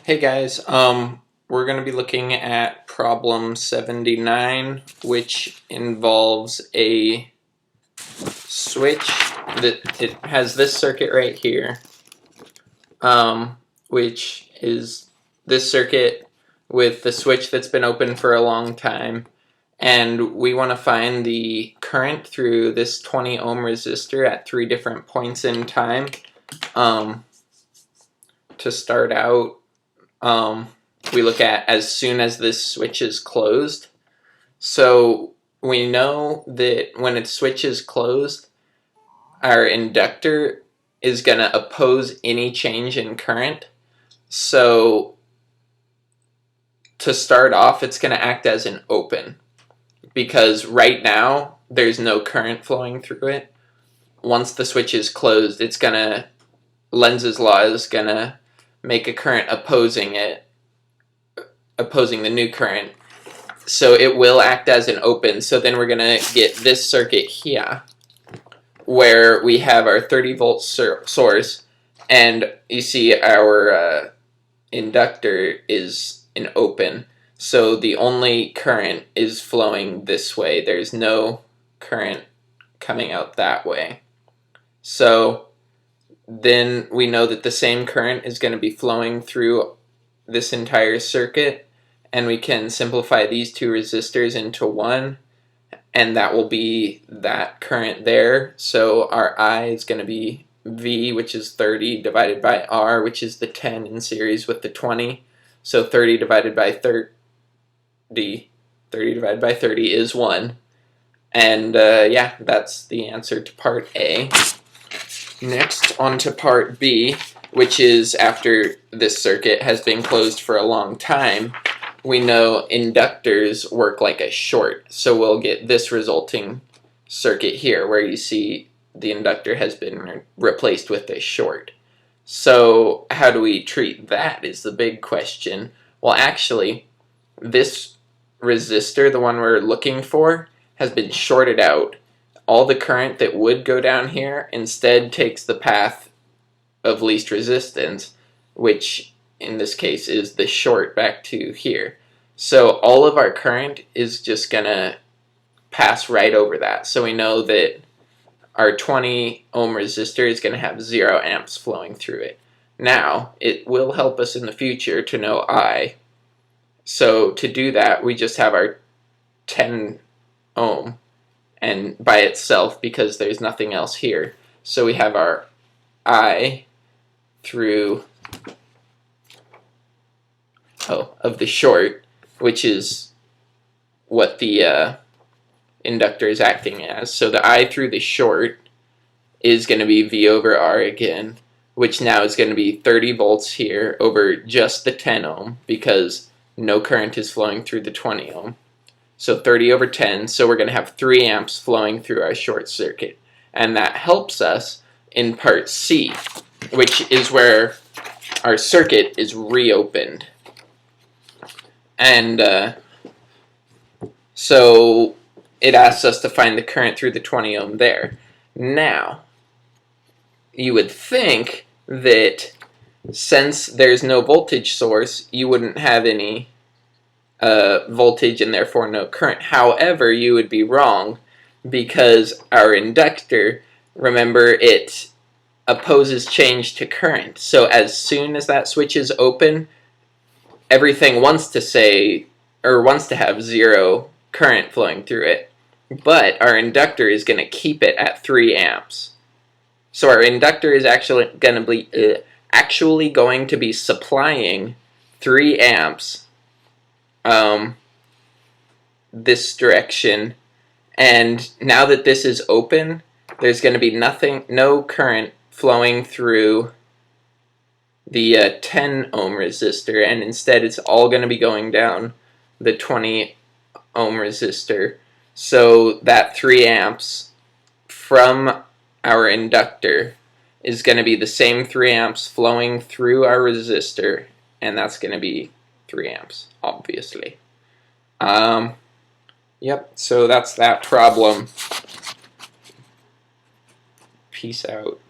Hey guys, we're going to be looking at problem 79, which involves a switch that it has this circuit right here, which is this circuit with the switch that's been open for a long time, and we want to find the current through this 20 ohm resistor at 3 different points in time. To start out, we look at as soon as this switch is closed. So we know that when a switch is closed, our inductor is going to oppose any change in current. So to start off, it's going to act as an open, because right now there's no current flowing through it. Once the switch is closed, it's going to, Lenz's law is going to make a current opposing the new current. So it will act as an open. So then we're going to get this circuit here, where we have our 30 volt source, and you see our inductor is an open. So the only current is flowing this way. There's no current coming out that way. So then we know that the same current is going to be flowing through this entire circuit, and we can simplify these two resistors into one, and that will be that current there. So our I is going to be V, which is 30, divided by R, which is the 10 in series with the 20. So 30 divided by 30 divided by 30 is 1. And yeah, that's the answer to part A. Next, on to part B, which is after this circuit has been closed for a long time. We know inductors work like a short, so we'll get this resulting circuit here where you see the inductor has been replaced with a short. So how do we treat that is the big question. Well, actually, this resistor, the one we're looking for, has been shorted out. All the current that would go down here instead takes the path of least resistance, which in this case is the short back to here. So all of our current is just going to pass right over that. So we know that our 20 ohm resistor is going to have 0 amps flowing through it. Now, it will help us in the future to know I. So to do that, we just have our 10 ohm and by itself, because there's nothing else here. So we have our I through of the short, which is what the inductor is acting as. So the I through the short is going to be V over R again, which now is going to be 30 volts here over just the 10 ohm, because no current is flowing through the 20 ohm. So 30 over 10, so we're going to have 3 amps flowing through our short circuit. And that helps us in part C, which is where our circuit is reopened. And so it asks us to find the current through the 20 ohm there. Now, you would think that since there's no voltage source, you wouldn't have any voltage and therefore no current. However, you would be wrong, because our inductor, remember, it opposes change to current. So as soon as that switch is open, everything wants to have 0 current flowing through it. But our inductor is going to keep it at 3 amps. So our inductor is actually going to be supplying 3 amps this direction, and now that this is open, there's going to be no current flowing through the 10 ohm resistor, and instead it's all going to be going down the 20 ohm resistor. So that 3 amps from our inductor is going to be the same 3 amps flowing through our resistor, and that's going to be 3 amps, obviously. Yep, so that's that problem. Peace out.